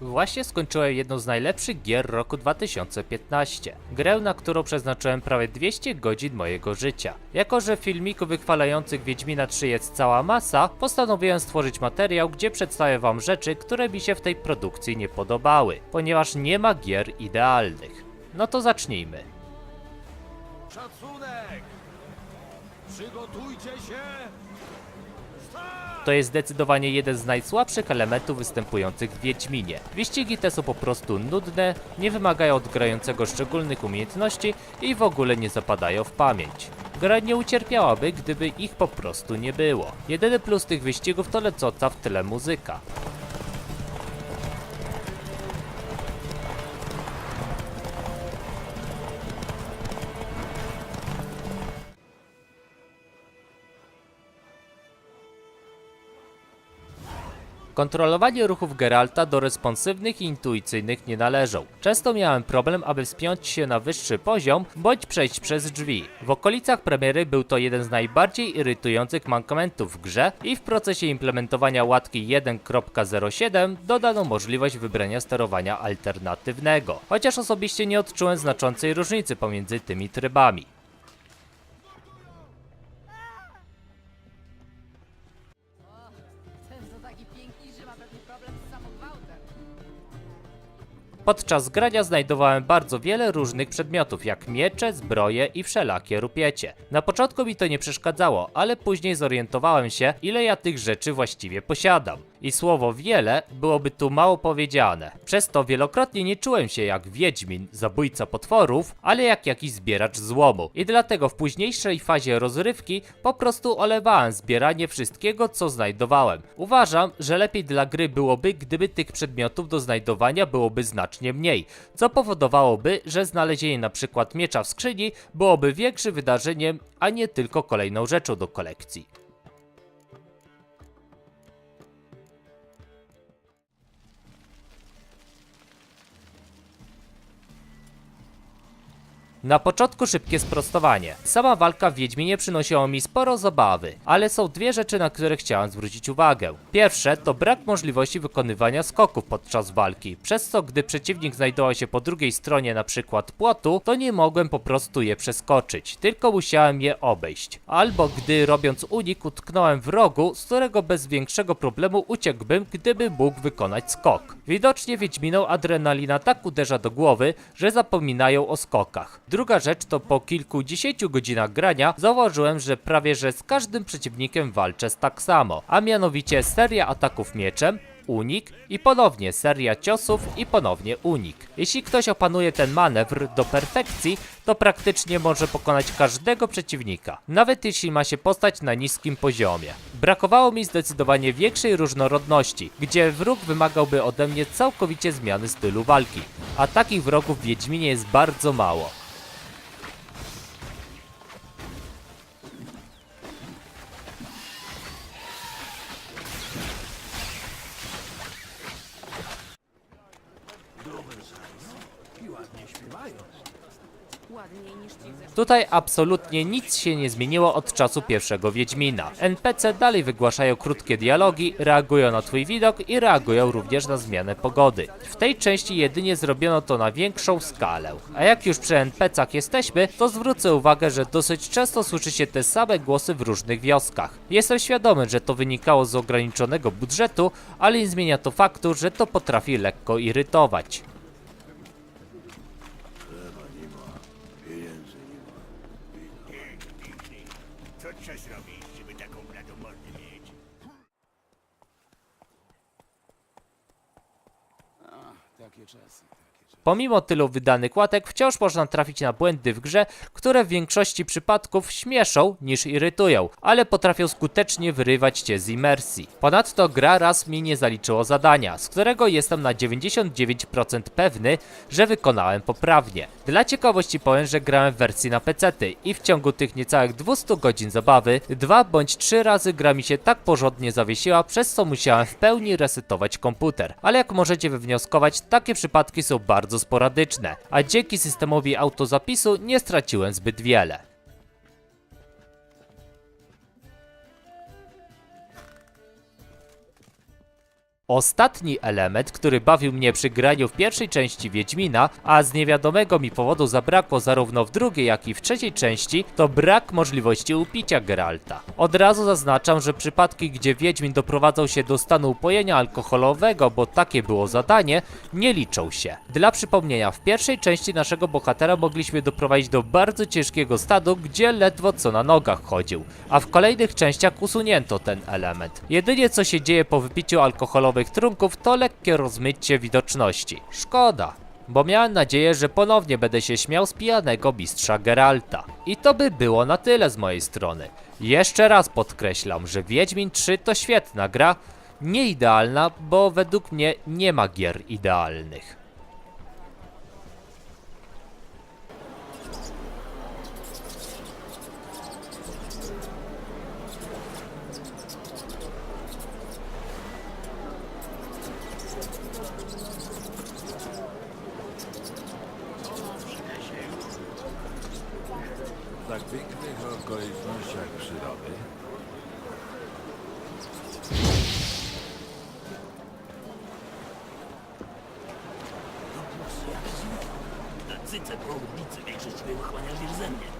Właśnie skończyłem jedną z najlepszych gier roku 2015. Grę, na którą przeznaczyłem prawie 200 godzin mojego życia. Jako że filmików wychwalających Wiedźmina 3 jest cała masa, postanowiłem stworzyć materiał, gdzie przedstawię wam rzeczy, które mi się w tej produkcji nie podobały, ponieważ nie ma gier idealnych. No to zacznijmy. Szacunek! Przygotujcie się! To jest zdecydowanie jeden z najsłabszych elementów występujących w Wiedźminie. Wyścigi te są po prostu nudne, nie wymagają od grającego szczególnych umiejętności i w ogóle nie zapadają w pamięć. Gra nie ucierpiałaby, gdyby ich po prostu nie było. Jedyny plus tych wyścigów to lecąca w tle muzyka. Kontrolowanie ruchów Geralta do responsywnych i intuicyjnych nie należą. Często miałem problem, aby wspiąć się na wyższy poziom, bądź przejść przez drzwi. W okolicach premiery był to jeden z najbardziej irytujących mankamentów w grze i w procesie implementowania łatki 1.07 dodano możliwość wybrania sterowania alternatywnego. Chociaż osobiście nie odczułem znaczącej różnicy pomiędzy tymi trybami. Ten to taki piękny, że ma pewnie problem z samogwałtem. Podczas grania znajdowałem bardzo wiele różnych przedmiotów, jak miecze, zbroje i wszelakie rupiecie. Na początku mi to nie przeszkadzało, ale później zorientowałem się, ile ja tych rzeczy właściwie posiadam. I słowo wiele byłoby tu mało powiedziane. Przez to wielokrotnie nie czułem się jak Wiedźmin, zabójca potworów, ale jak jakiś zbieracz złomu. I dlatego w późniejszej fazie rozrywki po prostu olewałem zbieranie wszystkiego, co znajdowałem. Uważam, że lepiej dla gry byłoby, gdyby tych przedmiotów do znajdowania byłoby znacznie mniej, co powodowałoby, że znalezienie na przykład miecza w skrzyni byłoby większym wydarzeniem, a nie tylko kolejną rzeczą do kolekcji. Na początku szybkie sprostowanie. Sama walka w Wiedźminie przynosiła mi sporo zabawy, ale są dwie rzeczy, na które chciałem zwrócić uwagę. Pierwsze to brak możliwości wykonywania skoków podczas walki, przez co gdy przeciwnik znajdował się po drugiej stronie np. płotu, to nie mogłem po prostu je przeskoczyć, tylko musiałem je obejść. Albo gdy robiąc unik utknąłem w rogu, z którego bez większego problemu uciekłbym, gdybym mógł wykonać skok. Widocznie Wiedźminom adrenalina tak uderza do głowy, że zapominają o skokach. Druga rzecz to po kilkudziesięciu godzinach grania zauważyłem, że prawie że z każdym przeciwnikiem walczę tak samo, a mianowicie seria ataków mieczem, unik i ponownie seria ciosów i ponownie unik. Jeśli ktoś opanuje ten manewr do perfekcji, to praktycznie może pokonać każdego przeciwnika, nawet jeśli ma się postać na niskim poziomie. Brakowało mi zdecydowanie większej różnorodności, gdzie wróg wymagałby ode mnie całkowicie zmiany stylu walki, a takich wrogów w Wiedźminie jest bardzo mało. Ładniej niż ci zresztą. Tutaj absolutnie nic się nie zmieniło od czasu pierwszego Wiedźmina. NPC dalej wygłaszają krótkie dialogi, reagują na twój widok i reagują również na zmianę pogody. W tej części jedynie zrobiono to na większą skalę. A jak już przy NPC-ach jesteśmy, to zwrócę uwagę, że dosyć często słyszy się te same głosy w różnych wioskach. Jestem świadomy, że to wynikało z ograniczonego budżetu, ale nie zmienia to faktu, że to potrafi lekko irytować. Co trzeba zrobić, żeby taką bladą mordę mieć? Takie czasy. Pomimo tylu wydanych łatek, wciąż można trafić na błędy w grze, które w większości przypadków śmieszą niż irytują, ale potrafią skutecznie wyrywać cię z imersji. Ponadto gra raz mi nie zaliczyło zadania, z którego jestem na 99% pewny, że wykonałem poprawnie. Dla ciekawości powiem, że grałem w wersji na pecety i w ciągu tych niecałych 200 godzin zabawy 2 bądź 3 razy gra mi się tak porządnie zawiesiła, przez co musiałem w pełni resetować komputer. Ale jak możecie wywnioskować, takie przypadki są bardzo sporadyczne, a dzięki systemowi autozapisu nie straciłem zbyt wiele. Ostatni element, który bawił mnie przy graniu w pierwszej części Wiedźmina, a z niewiadomego mi powodu zabrakło zarówno w drugiej, jak i w trzeciej części, to brak możliwości upicia Geralta. Od razu zaznaczam, że przypadki, gdzie Wiedźmin doprowadzał się do stanu upojenia alkoholowego, bo takie było zadanie, nie liczą się. Dla przypomnienia, w pierwszej części naszego bohatera mogliśmy doprowadzić do bardzo ciężkiego stanu, gdzie ledwo co na nogach chodził, a w kolejnych częściach usunięto ten element. Jedynie co się dzieje po wypiciu alkoholowych trunków to lekkie rozmycie widoczności. Szkoda, bo miałem nadzieję, że ponownie będę się śmiał z pijanego mistrza Geralta. I to by było na tyle z mojej strony. Jeszcze raz podkreślam, że Wiedźmin 3 to świetna gra, nie idealna, bo według mnie nie ma gier idealnych. W tak pięknych okolicznościach przyrody Na cyce południcy większość wychłania wiedzenie.